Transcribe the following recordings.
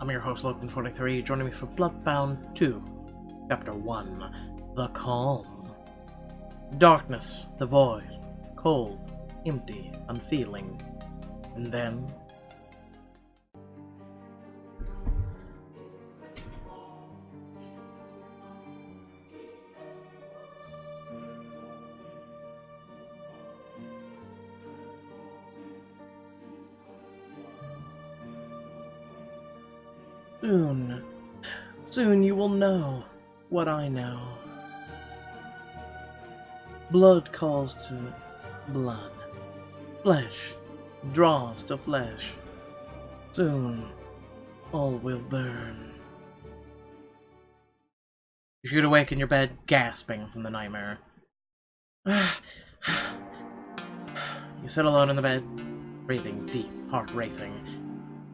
I'm your host, Logan23. Joining me for BloodBound 2, Chapter 1, The Calm. Darkness, the void, cold, empty, unfeeling. And then... Soon you will know what I know. Blood calls to blood. Flesh draws to flesh. Soon all will burn. You should awake in your bed, gasping from the nightmare. You sit alone in the bed, breathing deep, heart racing.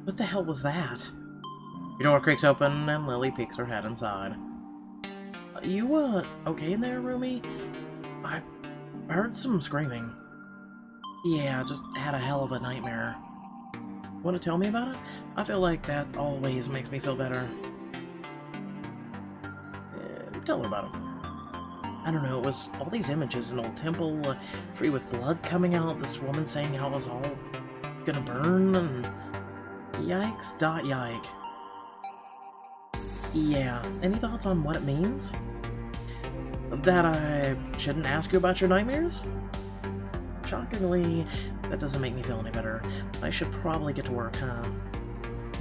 What the hell was that? Your door creaks open, and Lily peeks her head inside. You, okay in there, roomie? I heard some screaming. Yeah, just had a hell of a nightmare. Want to tell me about it? I feel like that always makes me feel better. Tell her about it. I don't know, it was all these images, an old temple, a tree with blood coming out, this woman saying how it was all gonna burn, and... Yikes, yike. Yeah, any thoughts on what it means? That I shouldn't ask you about your nightmares? Shockingly, that doesn't make me feel any better. I should probably get to work, huh?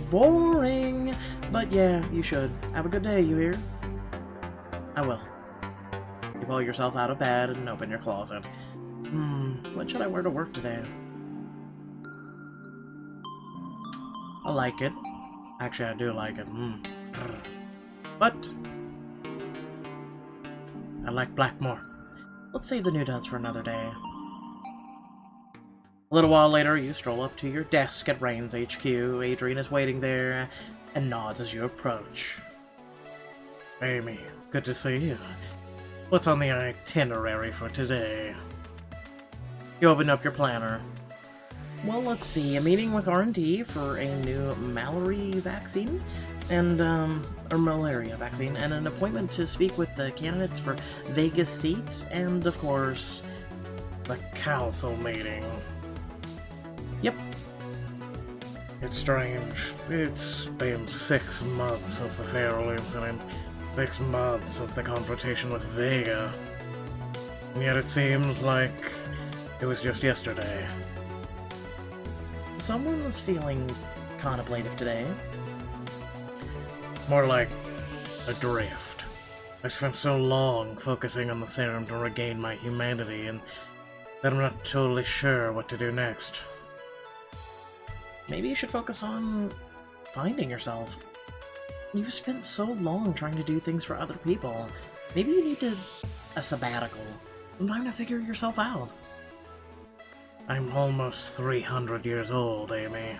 Boring! But yeah, you should. Have a good day, you hear? I will. You pull yourself out of bed and open your closet. What should I wear to work today? I like it. Actually, I do like it. But I like black more. Let's save the new duds for another day. A little while later, you stroll up to your desk at Rain's HQ. Adrian is waiting there and nods as you approach. Amy, good to see you. What's on the itinerary for today? You open up your planner. Well, let's see. A meeting with R&D for a new malaria vaccine, and or malaria vaccine, and an appointment to speak with the candidates for Vegas seats, and of course, the council meeting. Yep. It's strange. It's been 6 months since the feral incident, 6 months since the confrontation with Vega, and yet it seems like it was just yesterday. Someone was feeling contemplative today. More like adrift. I spent so long focusing on the serum to regain my humanity, and that I'm not totally sure what to do next. Maybe you should focus on finding yourself. You've spent so long trying to do things for other people. Maybe you need a sabbatical. Some time to figure yourself out. I'm almost 300 years old, Amy.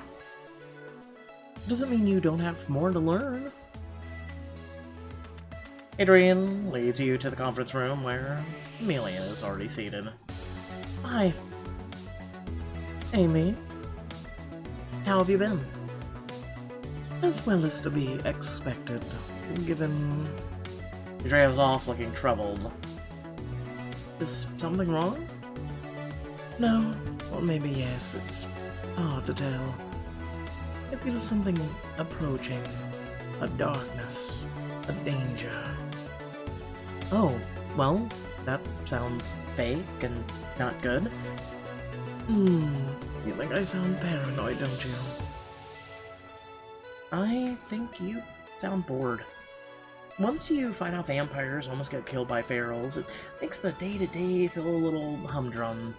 Doesn't mean you don't have more to learn. Adrian leads you to the conference room where Amelia is already seated. Hi. Amy. How have you been? As well as to be expected, given... He trails off looking troubled. Is something wrong? No, or maybe yes, it's hard to tell. I feel something approaching. A darkness. A danger. Oh, well, that sounds fake and not good. You think I sound paranoid, don't you? I think you sound bored. Once you find out vampires almost get killed by ferals, it makes the day-to-day feel a little humdrum.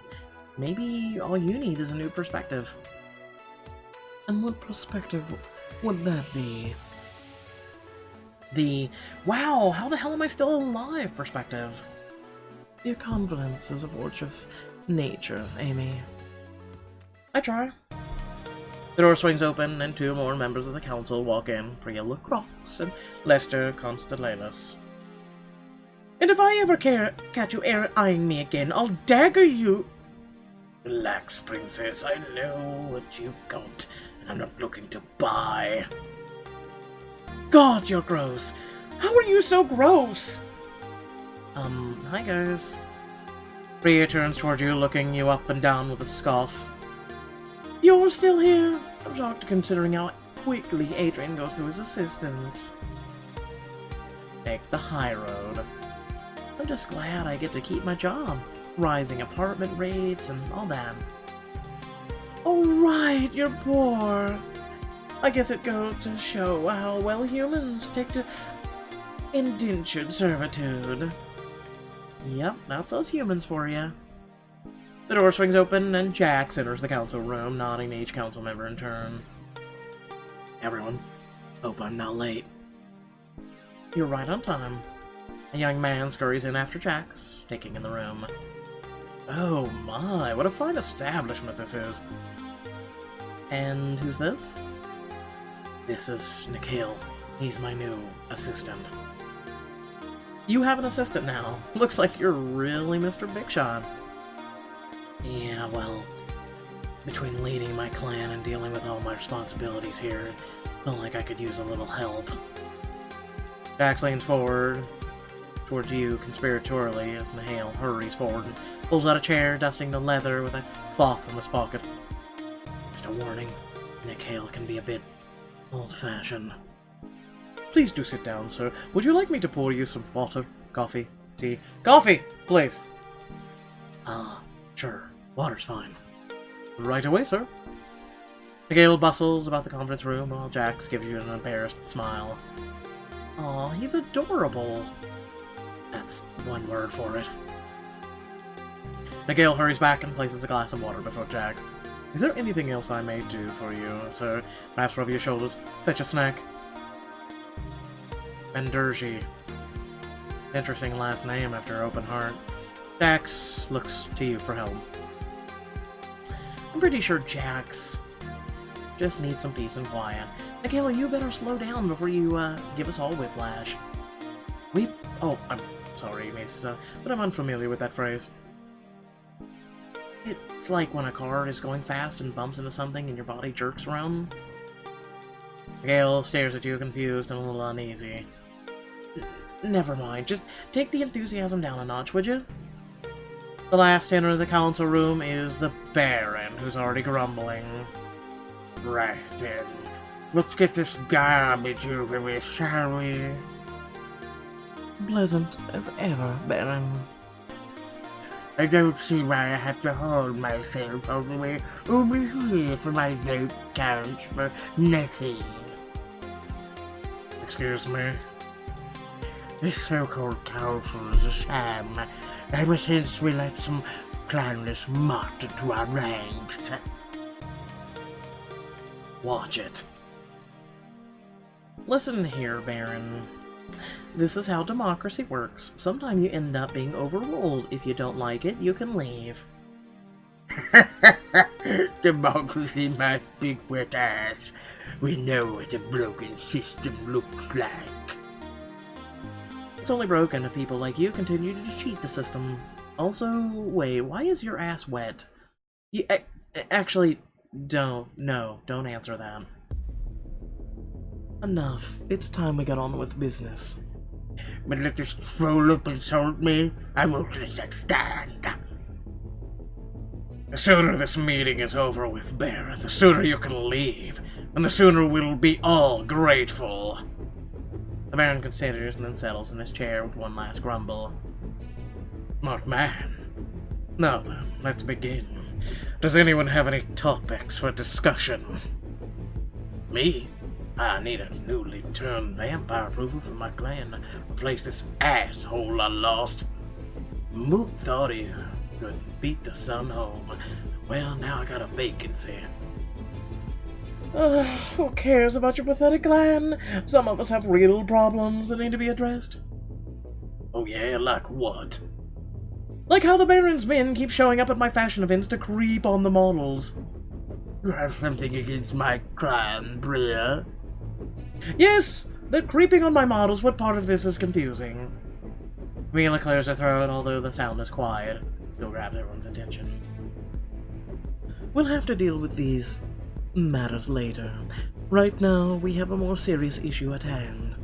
Maybe all you need is a new perspective. And what perspective would that be? The, wow, how the hell am I still alive perspective. Your confidence is a force of nature, Amy. I try. The door swings open, and 2 more members of the council walk in, Priya Lacroix and Lester Constellatus. And if I ever catch you eyeing me again, I'll dagger you! Relax, princess, I know what you've got, and I'm not looking to buy. God, you're gross! How are you so gross? Hi guys. Rhea turns toward you, looking you up and down with a scoff. You're still here? I'm shocked considering how quickly Adrian goes through his assistants. Take the high road. I'm just glad I get to keep my job. Rising apartment rates and all that. Oh right, you're poor. I guess it goes to show how well humans take to indentured servitude. Yep, that's us humans for you. The door swings open and Jax enters the council room, nodding to each council member in turn. Everyone, hope I'm not late. You're right on time. A young man scurries in after Jax, taking in the room. Oh my, what a fine establishment this is. And who's this? This is Nikhil. He's my new assistant. You have an assistant now. Looks like you're really Mr. Big Shot. Yeah, well, between leading my clan and dealing with all my responsibilities here, it felt like I could use a little help. Jax leans forward towards you conspiratorially as Nikhil hurries forward and pulls out a chair, dusting the leather with a cloth from his pocket. Just a warning, Nikhil can be a bit old-fashioned. Please do sit down, sir. Would you like me to pour you some water, coffee, tea? Coffee, please! Sure. Water's fine. Right away, sir. Nikhil bustles about the conference room while Jax gives you an embarrassed smile. Aw, he's adorable. That's one word for it. Nikhil hurries back and places a glass of water before Jax. Is there anything else I may do for you, sir? Perhaps rub your shoulders, fetch a snack? Benderji. Interesting last name after open heart. Jax looks to you for help. I'm pretty sure Jax just needs some peace and quiet. Nikhil, you better slow down before you give us all whiplash. Oh, I'm sorry, miss, but I'm unfamiliar with that phrase. It's like when a car is going fast and bumps into something and your body jerks around. Nikhil stares at you confused and a little uneasy. Never mind, just take the enthusiasm down a notch, would you? The last to enter the council room is the Baron, who's already grumbling. Right then, let's get this garbage over with, shall we? Pleasant as ever, Baron. I don't see why I have to hold myself all the way over here for my vote counts for nothing. Excuse me? This so-called council is a sham. Ever since we let some clanless mutt into our ranks. Watch it. Listen here, Baron. This is how democracy works. Sometimes you end up being overruled. If you don't like it, you can leave. Democracy, my big wet ass. We know what a broken system looks like. It's only broken if people like you continue to cheat the system. Also, wait, why is your ass wet? Actually, don't answer that. Enough. It's time we got on with business. But let this troll up insult me, I won't let that stand. The sooner this meeting is over with, Baron, the sooner you can leave, and the sooner we'll be all grateful. The Baron considers and then settles in his chair with one last grumble. Smart man. Now then, let's begin. Does anyone have any topics for discussion? Me? I need a newly turned vampire approval for my clan to replace this asshole I lost. Mook thought he could beat the sun home. Well, now I got a vacancy. Who cares about your pathetic clan? Some of us have real problems that need to be addressed. Oh yeah, like what? Like how the Baron's men keep showing up at my fashion events to creep on the models. You have something against my clan, Bria? Yes, they're creeping on my models. What part of this is confusing? Mila clears her throat, although the sound is quiet. Still grabs everyone's attention. We'll have to deal with these matters later. Right now, we have a more serious issue at hand.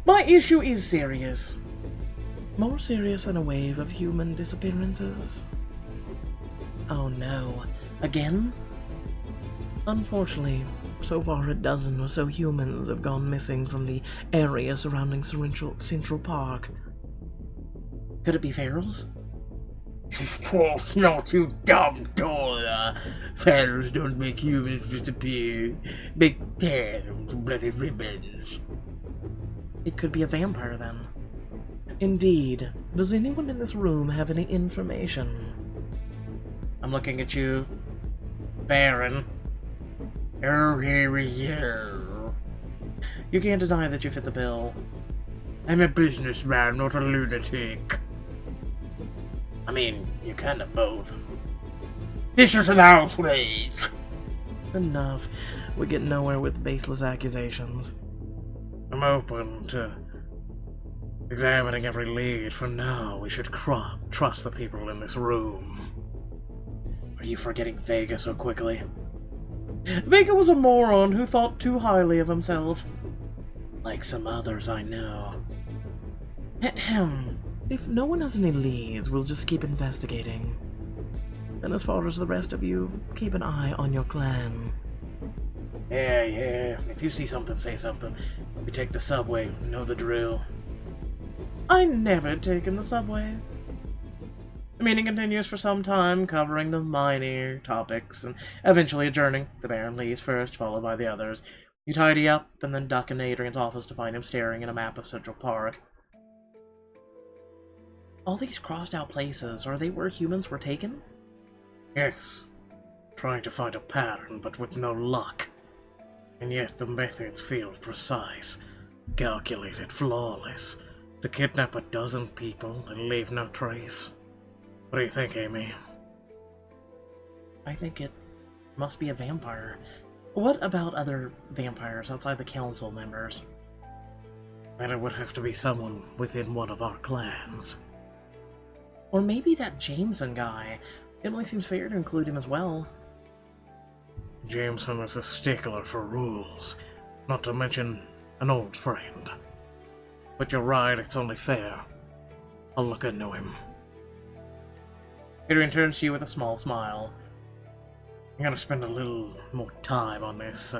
My issue is serious. More serious than a wave of human disappearances. Oh no. Again? Unfortunately, so far a dozen or so humans have gone missing from the area surrounding Central Park. Could it be ferals? Of course not, you dumb Dora. Ferals don't make humans disappear. Make tears into bloody ribbons. It could be a vampire then. Indeed. Does anyone in this room have any information? I'm looking at you, Baron. Oh, here we go. You can't deny that you fit the bill. I'm a businessman, not a lunatic. I mean, you kind of both. This is an outrage! Enough. We get nowhere with baseless accusations. I'm open to examining every lead. For now, we should trust the people in this room. Are you forgetting Vega so quickly? Vega was a moron who thought too highly of himself. Like some others I know. Ahem. If no one has any leads, we'll just keep investigating. And as far as the rest of you, keep an eye on your clan. Yeah. If you see something, say something. We take the subway, know the drill. I never taken the subway. The meeting continues for some time, covering the minor topics, and eventually adjourning. The Baron leaves first, followed by the others. You tidy up, and then duck into Adrian's office to find him staring at a map of Central Park. All these crossed-out places, are they where humans were taken? Yes. Trying to find a pattern, but with no luck. And yet the methods feel precise, calculated, flawless. To kidnap a dozen people and leave no trace. What do you think, Amy? I think it must be a vampire. What about other vampires outside the council members? Then it would have to be someone within one of our clans. Or maybe that Jameson guy. It only seems fair to include him as well. Jameson is a stickler for rules, not to mention an old friend. But you're right, it's only fair. I'll look into him. Adrian turns to you with a small smile. I'm gonna spend a little more time on this,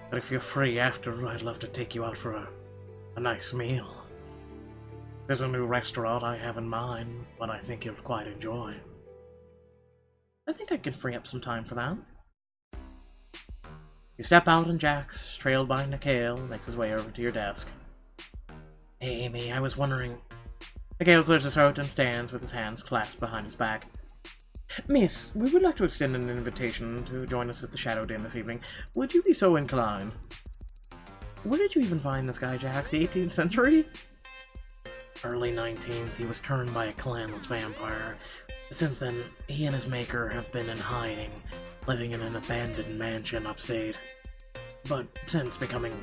but if you're free after, I'd love to take you out for a nice meal. There's a new restaurant I have in mind, one I think you'll quite enjoy. I think I can free up some time for that. You step out and Jax, trailed by Nikhil, makes his way over to your desk. Hey Amy, I was wondering... Nikhil clears his throat and stands with his hands clasped behind his back. Miss, we would like to extend an invitation to join us at the Shadow Den this evening. Would you be so inclined? Where did you even find this guy, Jax? The 18th century? Early 19th, he was turned by a clanless vampire. Since then, he and his maker have been in hiding, living in an abandoned mansion upstate. But since becoming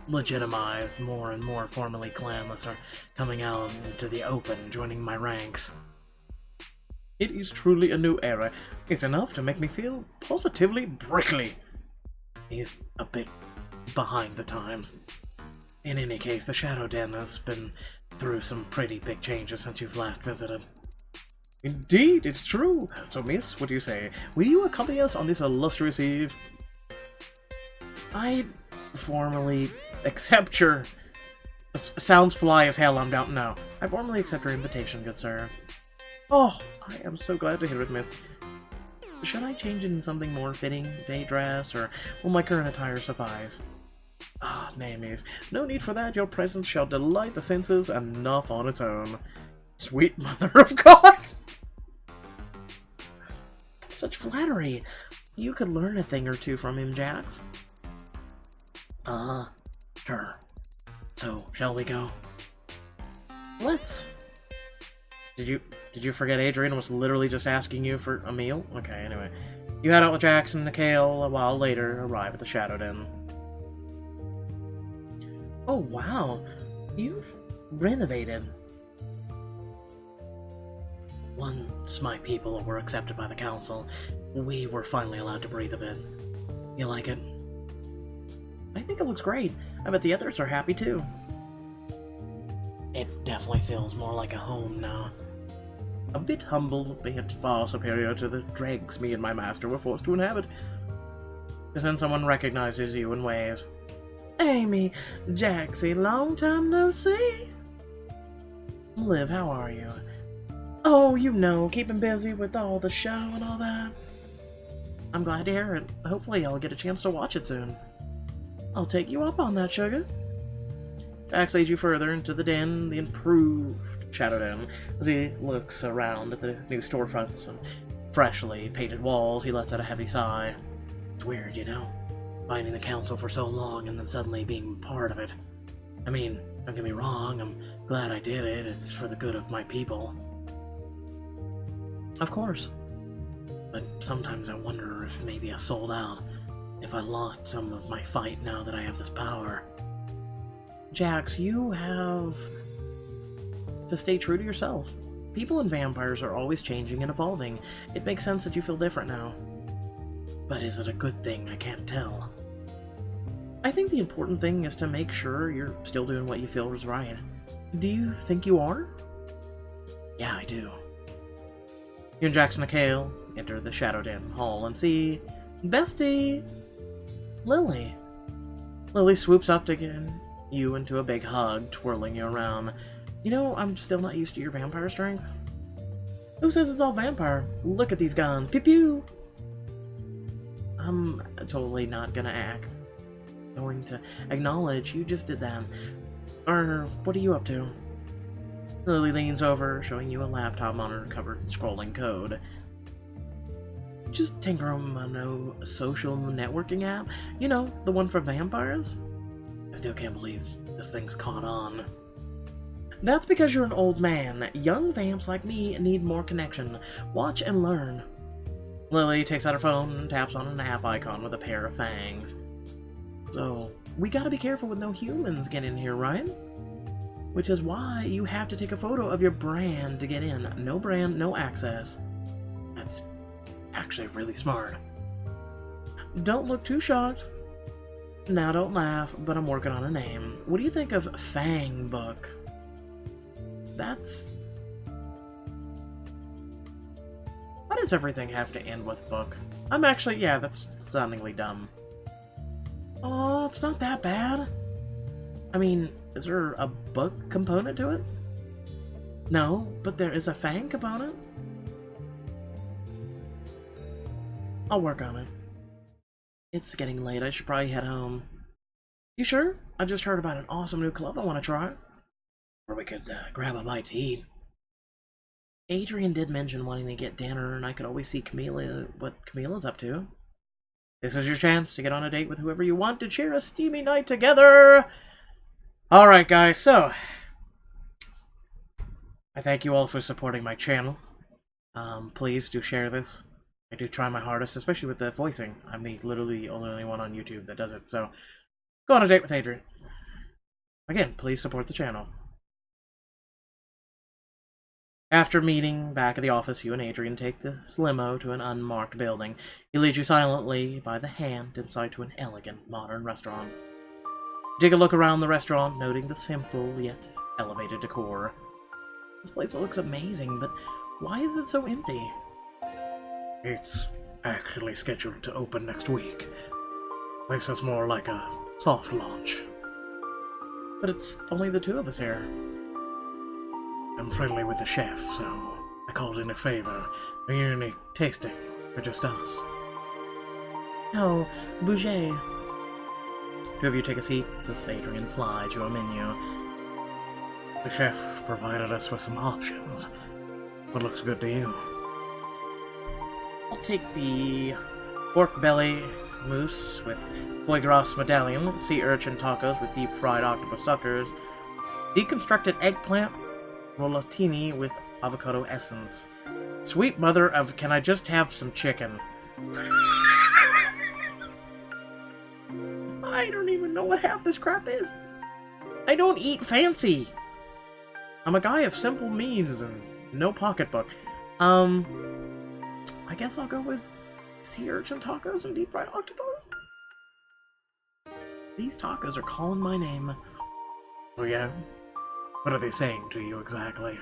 legitimized, more and more formerly clanless are coming out into the open, joining my ranks. It is truly a new era. It's enough to make me feel positively prickly. He's a bit behind the times. In any case, the Shadow Den has been through some pretty big changes since you've last visited. Indeed, it's true. So, miss, what do you say? Will you accompany us on this illustrious eve? I formally accept your... Sounds fly as hell, I'm down. No. I formally accept your invitation, good sir. Oh, I am so glad to hear it, miss. Should I change into something more fitting, day dress, or will my current attire suffice? Ah, nay, miss. No need for that. Your presence shall delight the senses enough on its own. Sweet mother of God! Such flattery. You could learn a thing or two from him, Jax. Sure. So, shall we go? Let's. Did you forget Adrian was literally just asking you for a meal? Okay, anyway. You head out with Jax and Nikhil a while later, arrive at the Shadow Den. Oh wow, you've renovated. Once my people were accepted by the council, we were finally allowed to breathe a bit. You like it? I think it looks great. I bet the others are happy too. It definitely feels more like a home now. A bit humble, yet far superior to the dregs me and my master were forced to inhabit. As then someone recognizes you and waves. Amy, Jaxie, long time no see. Liv, how are you? Oh, you know, keeping busy with all the show and all that. I'm glad to hear it. Hopefully I'll get a chance to watch it soon. I'll take you up on that, sugar. Jax leads you further into the den, the improved Shadow Den. As he looks around at the new storefronts and freshly painted walls, he lets out a heavy sigh. It's weird, you know? Finding the council for so long and then suddenly being part of it. I mean, don't get me wrong, I'm glad I did it. It's for the good of my people. Of course. But sometimes I wonder if maybe I sold out. If I lost some of my fight now that I have this power. Jax, you have to stay true to yourself. People and vampires are always changing and evolving. It makes sense that you feel different now. But is it a good thing? I can't tell. I think the important thing is to make sure you're still doing what you feel is right. Do you think you are? Yeah, I do. You and Jax and Nikhil enter the Shadow Den hall and see Bestie! Lily. Lily swoops up to get you into a big hug, twirling you around. You know, I'm still not used to your vampire strength. Who says it's all vampire? Look at these guns. Pew pew! I'm totally not gonna act. Going to acknowledge you just did that. Or, what are you up to? Lily leans over, showing you a laptop monitor covered in scrolling code. Just tinkering on a social networking app. You know, the one for vampires? I still can't believe this thing's caught on. That's because you're an old man. Young vamps like me need more connection. Watch and learn. Lily takes out her phone and taps on an app icon with a pair of fangs. So, we gotta be careful with no humans get in here, right? Which is why you have to take a photo of your brand to get in. No brand, no access. That's actually really smart. Don't look too shocked. Now don't laugh, but I'm working on a name. What do you think of Fangbook? That's... Why does everything have to end with book? I'm actually, yeah, that's stunningly dumb. Oh, it's not that bad. I mean, is there a book component to it? No, but there is a fang component. I'll work on it. It's getting late, I should probably head home. You sure? I just heard about an awesome new club I want to try. Or we could grab a bite to eat. Adrian did mention wanting to get dinner, and I could always see what Camilla's up to. This is your chance to get on a date with whoever you want to cheer a steamy night together! Alright guys, so... I thank you all for supporting my channel. Please do share this. I do try my hardest, especially with the voicing. I'm literally the only one on YouTube that does it, so... Go on a date with Adrian. Again, please support the channel. After meeting back at the office, you and Adrian take the limo to an unmarked building. He leads you silently by the hand inside to an elegant, modern restaurant. You take a look around the restaurant, noting the simple yet elevated decor. This place looks amazing, but why is it so empty? It's actually scheduled to open next week. This is more like a soft launch. But it's only the two of us here. I'm friendly with the chef, so I called in a favor. A unique tasting for just us. Oh, Bouger. Two of you take a seat as Adrian slides you a menu. The chef provided us with some options. What looks good to you? I'll take the pork belly mousse with foie gras medallion, sea urchin tacos with deep fried octopus suckers, deconstructed eggplant rollatini with avocado essence. Sweet mother of, can I just have some chicken? I don't even know what half this crap is. I don't eat fancy. I'm a guy of simple means and no pocketbook. I guess I'll go with sea urchin tacos and deep fried octopus. These tacos are calling my name. Oh yeah? What are they saying to you exactly?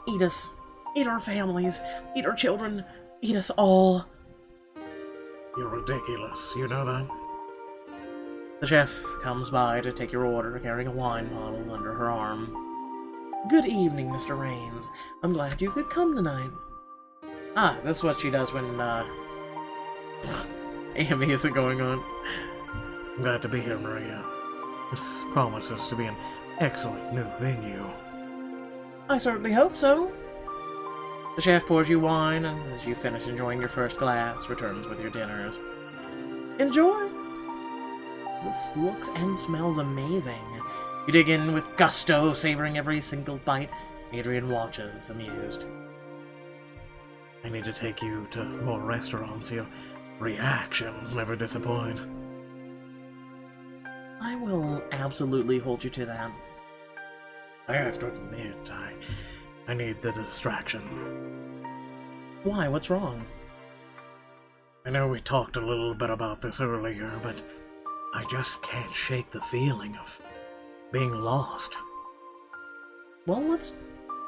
Eat us. Eat our families. Eat our children. Eat us all. You're ridiculous, you know that? The chef comes by to take your order, carrying a wine bottle under her arm. Good evening, Mr. Raines. I'm glad you could come tonight. Ah, that's what she does when, Amy isn't going on. I'm glad to be here, Maria. This promises to be an excellent new venue. I certainly hope so. The chef pours you wine, and as you finish enjoying your first glass, returns with your dinners. Enjoy! This looks and smells amazing. You dig in with gusto, savoring every single bite. Adrian watches, amused. I need to take you to more restaurants. Your reactions never disappoint. I will absolutely hold you to that. I have to admit, I need the distraction. Why? What's wrong? I know we talked a little bit about this earlier, but I just can't shake the feeling of being lost. Well, let's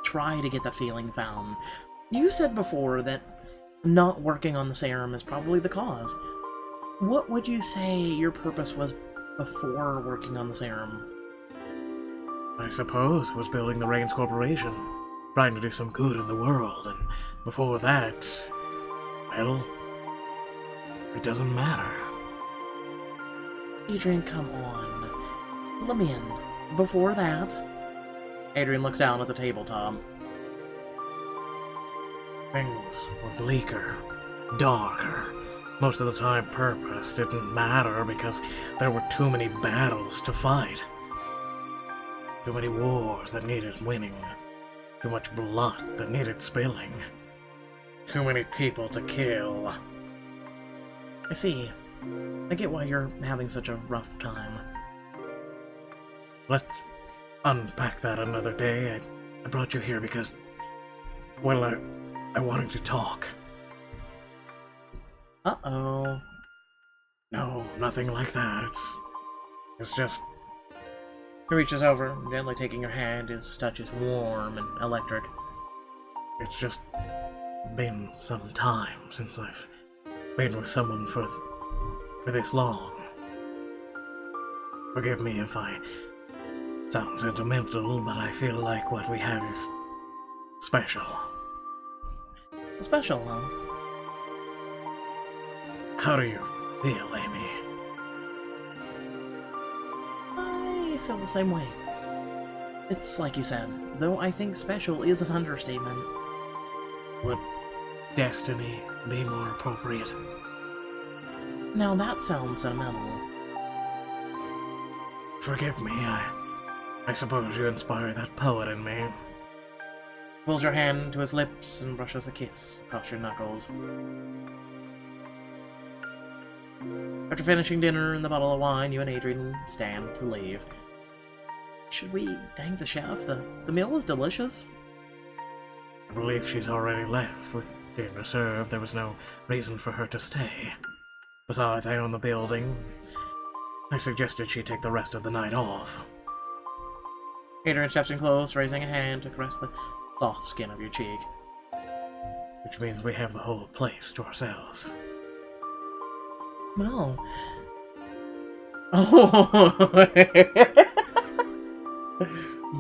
try to get that feeling found. You said before that not working on the serum is probably the cause. What would you say your purpose was before working on the serum? I suppose it was building the Raines Corporation, trying to do some good in the world, and before that, well, it doesn't matter. Adrian, come on. Let me in. Before that... Adrian looks down at the tabletop. Things were bleaker, darker. Most of the time purpose didn't matter because there were too many battles to fight. Too many wars that needed winning. Too much blood that needed spilling. Too many people to kill. I see. I get why you're having such a rough time. Let's unpack that another day. I brought you here because, well, I wanted to talk. Uh-oh. No, nothing like that. It's just... He reaches over, gently taking your hand. His touch is warm and electric. It's just been some time since I've been with someone for this long. Forgive me if I sound sentimental, but I feel like what we have is special. Special, huh? How do you feel, Amy? I feel the same way. It's like you said, though I think special is an understatement. Would destiny be more appropriate? Now that sounds sentimental. Forgive me, I suppose you inspire that poet in me. Pulls your hand to his lips and brushes a kiss across your knuckles. After finishing dinner and the bottle of wine, you and Adrian stand to leave. Should we thank the chef? The meal was delicious. I believe she's already left. With dinner served, there was no reason for her to stay. Besides, I own the building. I suggested she take the rest of the night off. Adrian steps in close, raising a hand to caress the soft skin of your cheek. Which means we have the whole place to ourselves. No. Oh.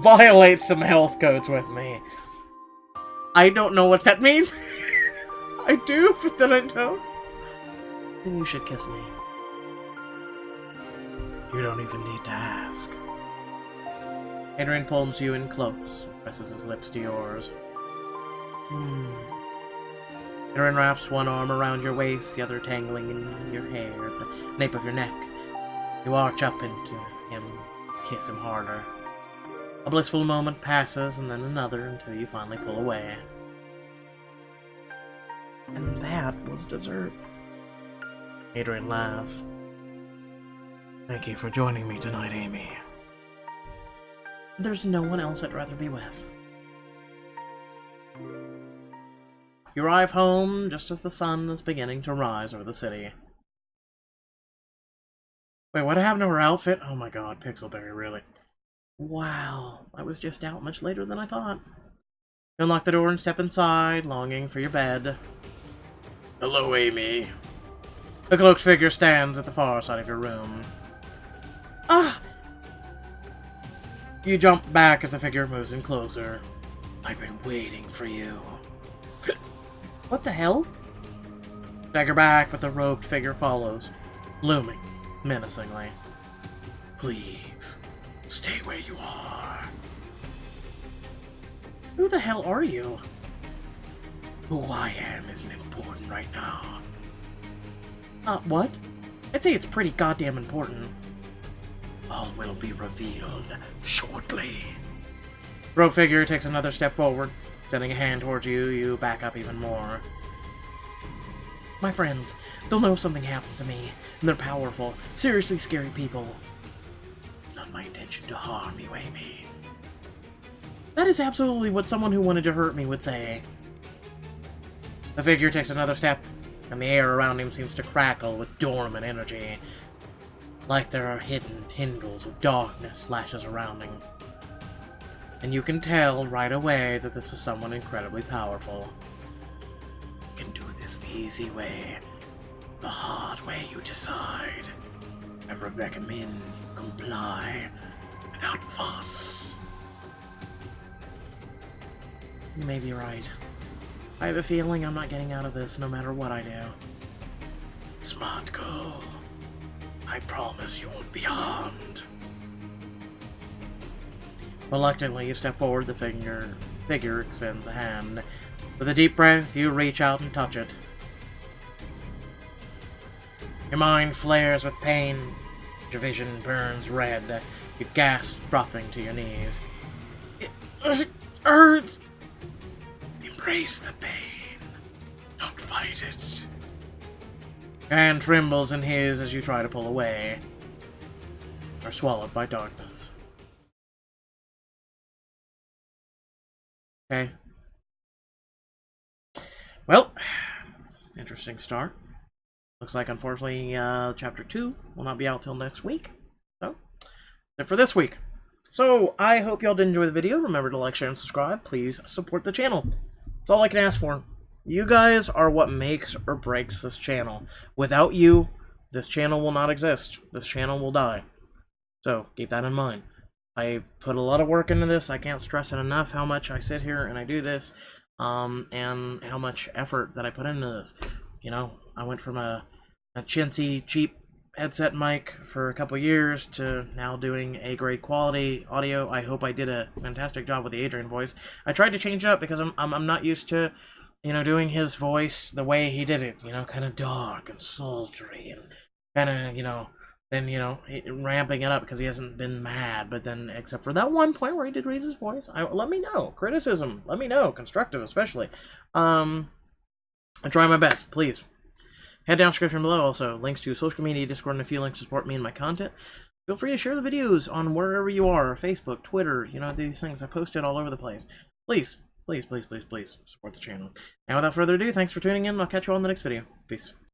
Violate some health codes with me. I don't know what that means. I do, but then I don't. Then you should kiss me. You don't even need to ask. Adrian pulls you in close and presses his lips to yours. Adrian wraps one arm around your waist, the other tangling in your hair at the nape of your neck. You arch up into him, kiss him harder. A blissful moment passes, and then another, until you finally pull away. And that was dessert. Adrian laughs. Thank you for joining me tonight, Amy. There's no one else I'd rather be with. You arrive home just as the sun is beginning to rise over the city. Wait, what happened to her outfit? Oh my god, Pixelberry, really? Wow, I was just out much later than I thought. You unlock the door and step inside, longing for your bed. Hello, Amy. The cloaked figure stands at the far side of your room. Ah! You jump back as the figure moves in closer. I've been waiting for you. What the hell? Stagger back, but the robed figure follows, looming menacingly. Please, stay where you are. Who the hell are you? Who I am isn't important right now. What? I'd say it's pretty goddamn important. All will be revealed shortly. Rogue figure takes another step forward, extending a hand towards you. You back up even more. My friends, they'll know if something happens to me, and they're powerful, seriously scary people. It's not my intention to harm you, Amy. That is absolutely what someone who wanted to hurt me would say. The figure takes another step, and the air around him seems to crackle with dormant energy, like there are hidden tendrils of darkness lashes around him. And you can tell right away that this is someone incredibly powerful. You can do this the easy way, the hard way you decide. I recommend you comply without fuss. You may be right. I have a feeling I'm not getting out of this no matter what I do. Smart girl. I promise you won't be harmed. Reluctantly, you step forward. The figure extends a hand. With a deep breath, you reach out and touch it. Your mind flares with pain. Your vision burns red. You gasp, dropping to your knees. It hurts! Embrace the pain. Don't fight it. Your hand trembles in his as you try to pull away. Are swallowed by darkness. Okay. Well, interesting start. Looks like, unfortunately, Chapter 2 will not be out till next week. So, that's it for this week. So, I hope y'all did enjoy the video. Remember to like, share, and subscribe. Please support the channel. That's all I can ask for. You guys are what makes or breaks this channel. Without you, this channel will not exist. This channel will die. So, keep that in mind. I put a lot of work into this. I can't stress it enough how much I sit here and I do this. And how much effort that I put into this. You know, I went from a chintzy, cheap headset mic for a couple years to now doing A-grade quality audio. I hope I did a fantastic job with the Adrian voice. I tried to change it up because I'm not used to, you know, doing his voice the way he did it. You know, kind of dark and sultry and kind of, you know, then, you know, ramping it up because he hasn't been mad. But then, except for that one point where he did raise his voice, let me know. Criticism, let me know. Constructive, especially. I try my best, please. Head down description below. Also, links to social media, Discord, and if you like to support me and my content, feel free to share the videos on wherever you are. Facebook, Twitter, you know, these things. I post it all over the place. Please, please, please, please, please support the channel. And without further ado, thanks for tuning in. I'll catch you all in the next video. Peace.